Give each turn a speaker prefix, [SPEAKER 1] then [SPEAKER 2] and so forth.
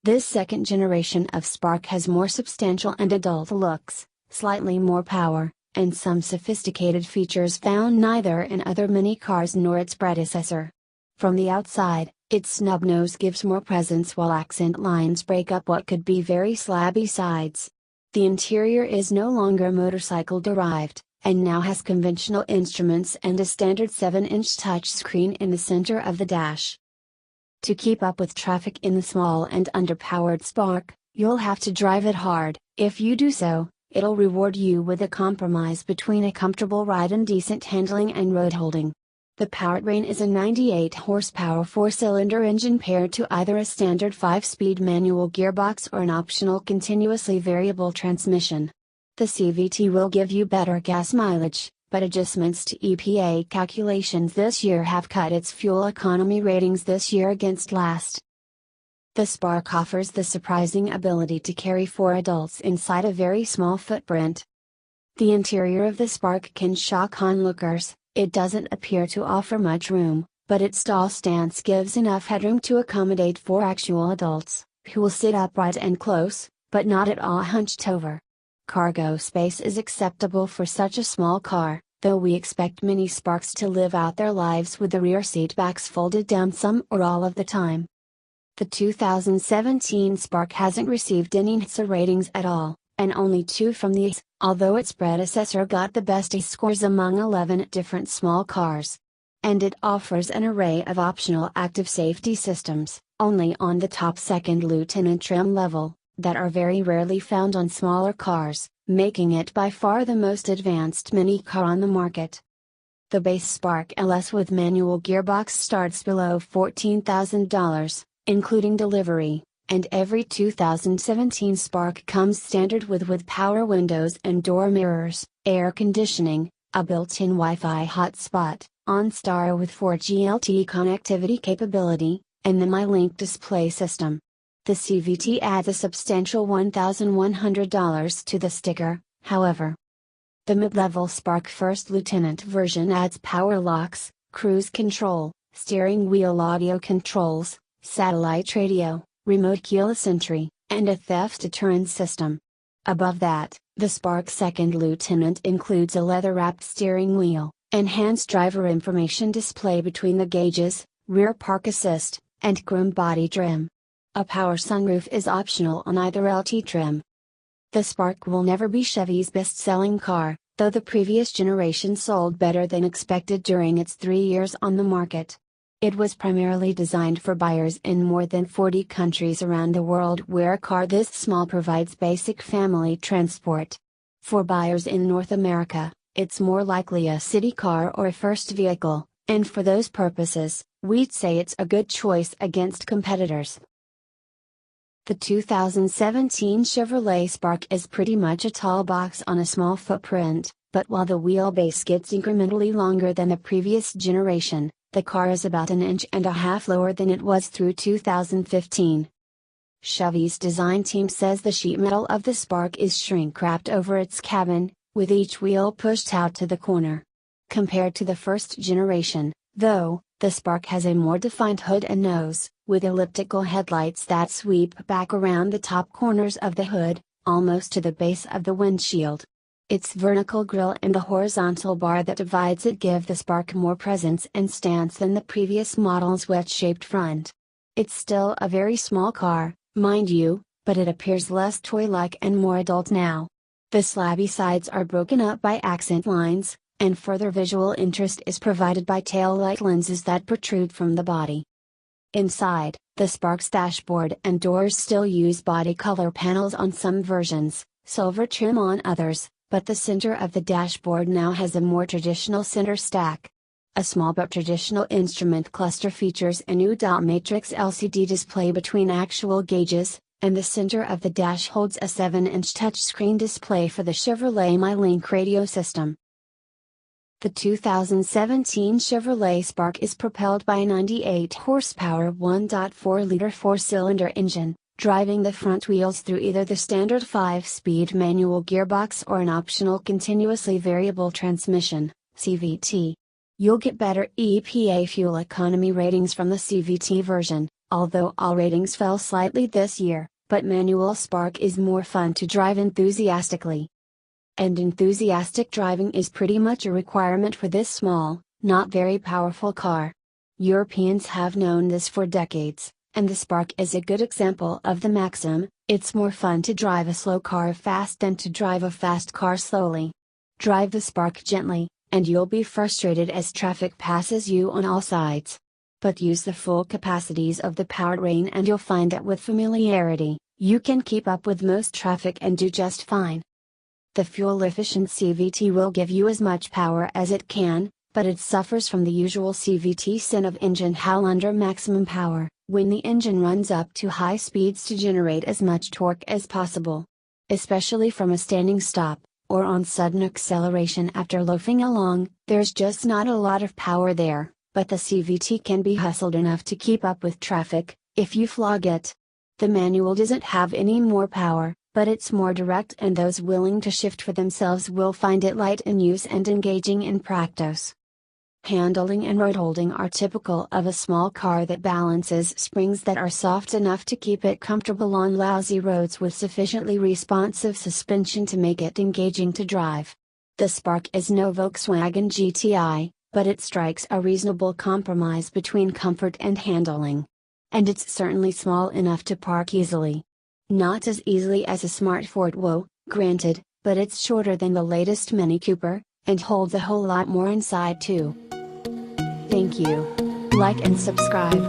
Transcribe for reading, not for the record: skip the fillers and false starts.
[SPEAKER 1] This second generation of Spark has more substantial and adult looks, slightly more power, and some sophisticated features found neither in other mini cars nor its predecessor. From the outside, its snub nose gives more presence while accent lines break up what could be very slabby sides. The interior is no longer motorcycle derived, and now has conventional instruments and a standard 7-inch touchscreen in the center of the dash. To keep up with traffic in the small and underpowered Spark, you'll have to drive it hard. If you do so, it'll reward you with a compromise between a comfortable ride and decent handling and road holding. The Powertrain is a 98 horsepower 4-cylinder engine paired to either a standard 5-speed manual gearbox or an optional continuously variable transmission. The CVT will give you better gas mileage, but adjustments to EPA calculations this year have cut its fuel economy ratings this year against last. The Spark offers the surprising ability to carry 4 adults inside a very small footprint. The interior of the Spark can shock onlookers. It doesn't appear to offer much room, but its tall stance gives enough headroom to accommodate 4 actual adults, who will sit upright and close, but not at all hunched over. Cargo space is acceptable for such a small car, though we expect many Sparks to live out their lives with the rear seat backs folded down some or all of the time. The 2017 Spark hasn't received any NHTSA ratings at all, and only 2 from the ACE, although its predecessor got the best ACE scores among 11 different small cars. And it offers an array of optional active safety systems, only on the top second lieutenant trim level, that are very rarely found on smaller cars, making it by far the most advanced mini car on the market. The base Spark LS with manual gearbox starts below $14,000, including delivery, and every 2017 Spark comes standard with power windows and door mirrors, air conditioning, a built-in Wi-Fi hotspot, OnStar with 4G LTE connectivity capability, and the MyLink display system. The CVT adds a substantial $1,100 to the sticker, however. The mid-level Spark First Lieutenant version adds power locks, cruise control, steering wheel audio controls, satellite radio, remote keyless entry, and a theft deterrent system. Above that, the Spark Second Lieutenant includes a leather-wrapped steering wheel, enhanced driver information display between the gauges, rear park assist, and chrome body trim. A power sunroof is optional on either LT trim. The Spark will never be Chevy's best-selling car, though the previous generation sold better than expected during its 3 years on the market. It was primarily designed for buyers in more than 40 countries around the world where a car this small provides basic family transport. For buyers in North America, it's more likely a city car or a first vehicle, and for those purposes, we'd say it's a good choice against competitors. The 2017 Chevrolet Spark is pretty much a tall box on a small footprint, but while the wheelbase gets incrementally longer than the previous generation, the car is about 1.5 inches lower than it was through 2015. Chevy's design team says the sheet metal of the Spark is shrink-wrapped over its cabin, with each wheel pushed out to the corner. Compared to the first generation, though, the Spark has a more defined hood and nose, with elliptical headlights that sweep back around the top corners of the hood, almost to the base of the windshield. Its vertical grille and the horizontal bar that divides it give the Spark more presence and stance than the previous model's wedge-shaped front. It's still a very small car, mind you, but it appears less toy-like and more adult now. The slabby sides are broken up by accent lines, and further visual interest is provided by taillight lenses that protrude from the body. Inside, the Spark's dashboard and doors still use body color panels on some versions, silver trim on others, but the center of the dashboard now has a more traditional center stack. A small but traditional instrument cluster features a new dot matrix LCD display between actual gauges, and the center of the dash holds a 7-inch touchscreen display for the Chevrolet MyLink radio system. The 2017 Chevrolet Spark is propelled by a 98 horsepower 1.4-liter 4-cylinder engine, driving the front wheels through either the standard 5-speed manual gearbox or an optional continuously variable transmission, CVT. You'll get better EPA fuel economy ratings from the CVT version, Although all ratings fell slightly this year, but manual Spark is more fun to drive enthusiastically. And enthusiastic driving is pretty much a requirement for this small, not very powerful car. Europeans have known this for decades, and the Spark is a good example of the maxim: it's more fun to drive a slow car fast than to drive a fast car slowly. Drive the Spark gently, and you'll be frustrated as traffic passes you on all sides. But use the full capacities of the Powertrain and you'll find that with familiarity, you can keep up with most traffic and do just fine. The fuel-efficient CVT will give you as much power as it can, but it suffers from the usual CVT sin of engine howl under maximum power, when the engine runs up to high speeds to generate as much torque as possible. Especially from a standing stop, or on sudden acceleration after loafing along, there's just not a lot of power there, but the CVT can be hustled enough to keep up with traffic, if you flog it. The manual doesn't have any more power, but it's more direct, and those willing to shift for themselves will find it light in use and engaging in practice. Handling and road holding are typical of a small car that balances springs that are soft enough to keep it comfortable on lousy roads with sufficiently responsive suspension to make it engaging to drive. The Spark is no Volkswagen GTI, but it strikes a reasonable compromise between comfort and handling. And it's certainly small enough to park easily. Not as easily as a smart Ford Whoa, granted, but it's shorter than the latest Mini Cooper, and holds a whole lot more inside too. Thank you. Like and subscribe.